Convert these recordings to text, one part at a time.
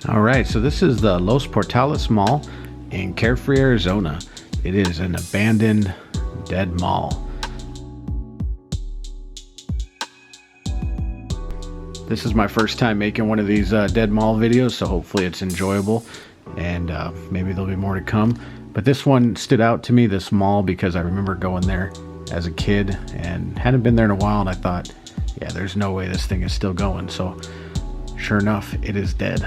All right, so this is the Los Portales Mall in Carefree, Arizona. It is an abandoned, dead mall. This is my first time making one of these dead mall videos, so hopefully it's enjoyable, and maybe there'll be more to come. But this one stood out to me, this mall, because I remember going there as a kid and hadn't been there in a while, and I thought, yeah, there's no way this thing is still going. So sure enough, it is dead.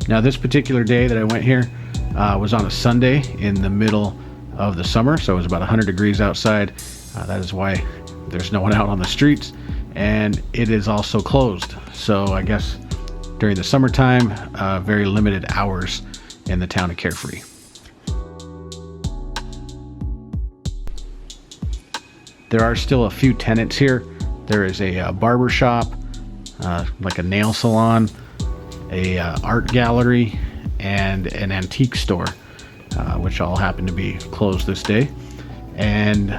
Now, this particular day that I went here was on a Sunday in the middle of the summer, so it was about 100 degrees outside. That is why there's no one out on the streets, and it is also closed. So I guess during the summertime, very limited hours in the town of Carefree. There are still a few tenants here. There is a barber shop, like a nail salon, a art gallery, and an antique store, which all happen to be closed this day. And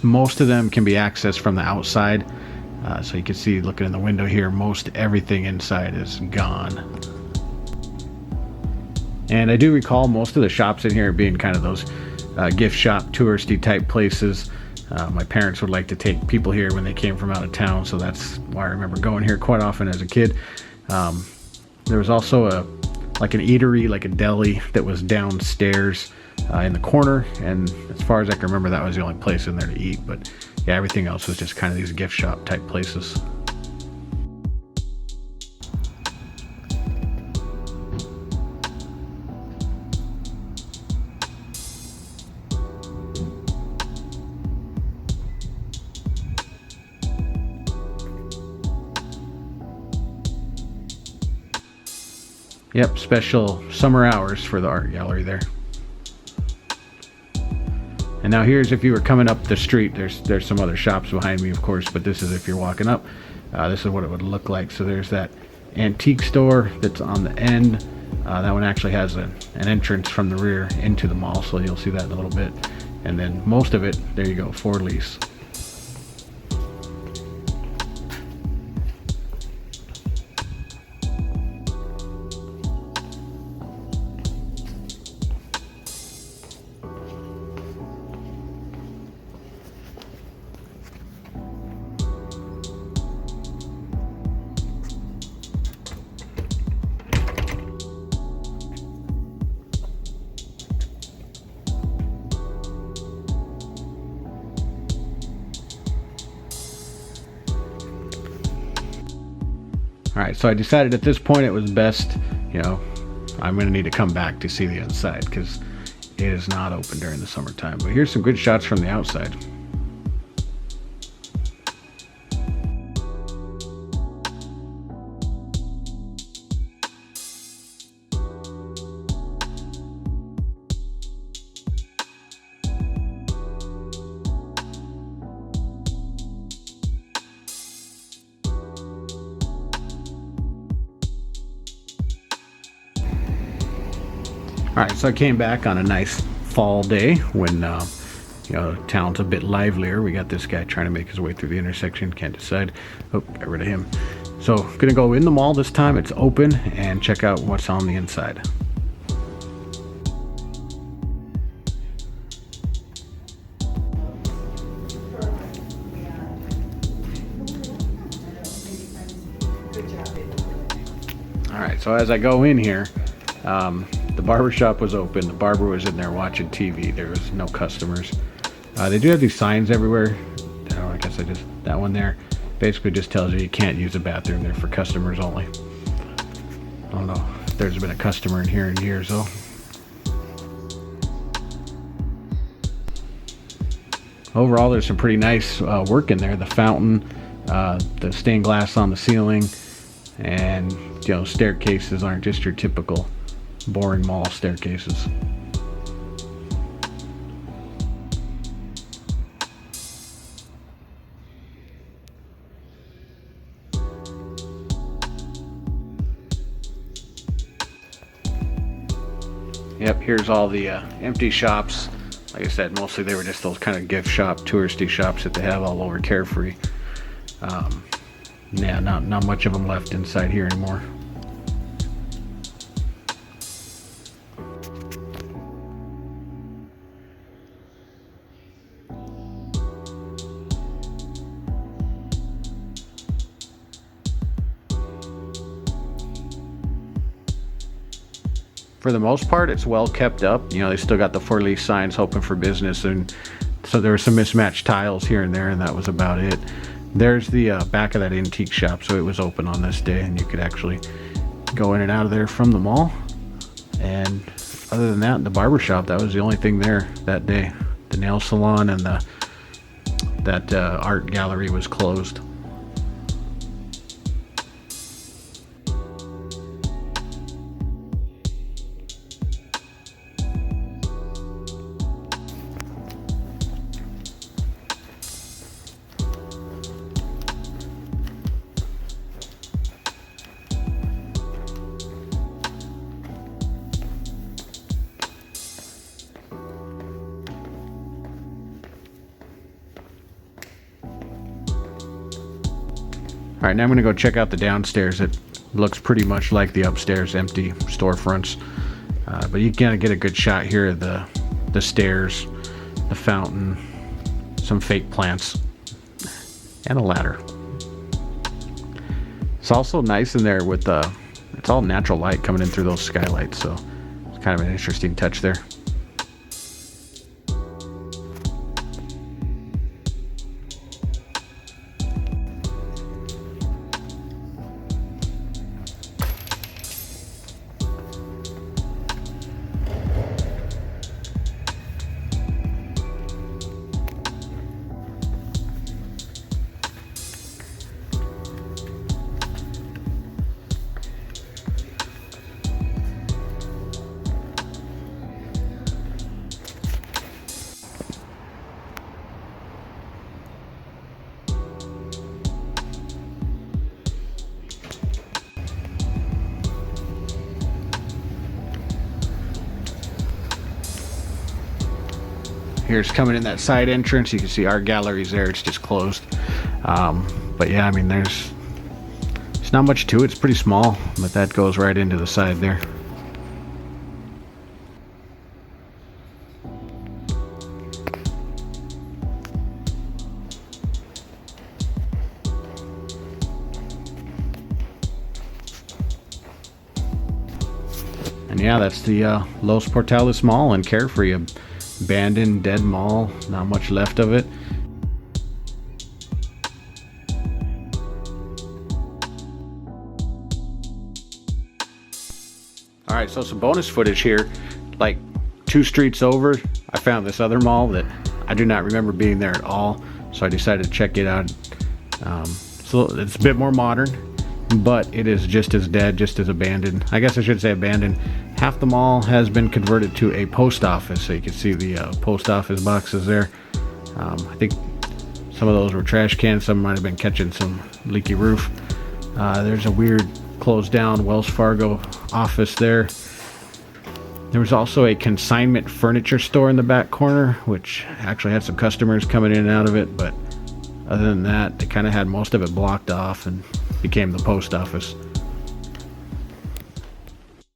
most of them can be accessed from the outside. So you can see, looking in the window here, most everything inside is gone. And I do recall most of the shops in here being kind of those gift shop, touristy type places. My parents would like to take people here when they came from out of town, so that's why I remember going here quite often as a kid. There was also like an eatery, like a deli, that was downstairs in the corner, and as far as I can remember, that was the only place in there to eat. But yeah, everything else was just kind of these gift shop type places. Yep, special summer hours for the art gallery there. And now here's if you were coming up the street. There's some other shops behind me, of course, but this is if you're walking up. This is what it would look like. So there's that antique store that's on the end. That one actually has an entrance from the rear into the mall, so you'll see that in a little bit. And then most of it, there you go, for lease. Alright, so I decided at this point it was best, I'm going to need to come back to see the inside, because it is not open during the summertime. But here's some good shots from the outside. Alright, so I came back on a nice fall day when, town's a bit livelier. We got this guy trying to make his way through the intersection, can't decide. Oh, got rid of him. So, gonna go in the mall this time. It's open, and check out what's on the inside. Alright, so as I go in here, the barber shop was open. The barber was in there watching TV. There was no customers. They do have these signs everywhere. I guess that one there basically just tells you can't use the bathroom. They're for customers only. I don't know if there's been a customer in here in years though. Overall, there's some pretty nice work in there. The fountain, the stained glass on the ceiling, and staircases aren't just your typical boring mall staircases. Yep, here's all the empty shops like I said, mostly they were just those kind of gift shop, touristy shops that they have all over Carefree. Yeah, not much of them left inside here anymore. For the most part, it's well kept up. You know, they still got the for lease signs, open for business, and so there were some mismatched tiles here and there, and that was about it. There's the back of that antique shop, so it was open on this day, and you could actually go in and out of there from the mall. And other than that, the barber shop, that was the only thing there that day. The nail salon and that art gallery was closed. All right, now I'm gonna go check out the downstairs. It looks pretty much like the upstairs, empty storefronts. But you gotta get a good shot here of the stairs, the fountain, some fake plants, and a ladder. It's also nice in there with it's all natural light coming in through those skylights, so it's kind of an interesting touch there. Here's coming in that side entrance. You can see our gallery's there. It's just closed. But yeah, I mean, there's not much to it. It's pretty small, but that goes right into the side there. And yeah, that's the Los Portales Mall in Carefree. Abandoned, dead mall, not much left of it. All right, so some bonus footage here. Like 2 streets over, I found this other mall that I do not remember being there at all, so I decided to check it out. So it's a bit more modern, but it is just as dead, just as abandoned. I guess I should say abandoned. Half the mall has been converted to a post office, so you can see the post office boxes there. I think some of those were trash cans, some might have been catching some leaky roof. There's a weird closed down Wells Fargo office there. There was also a consignment furniture store in the back corner, which actually had some customers coming in and out of it, but other than that, they kind of had most of it blocked off and became the post office.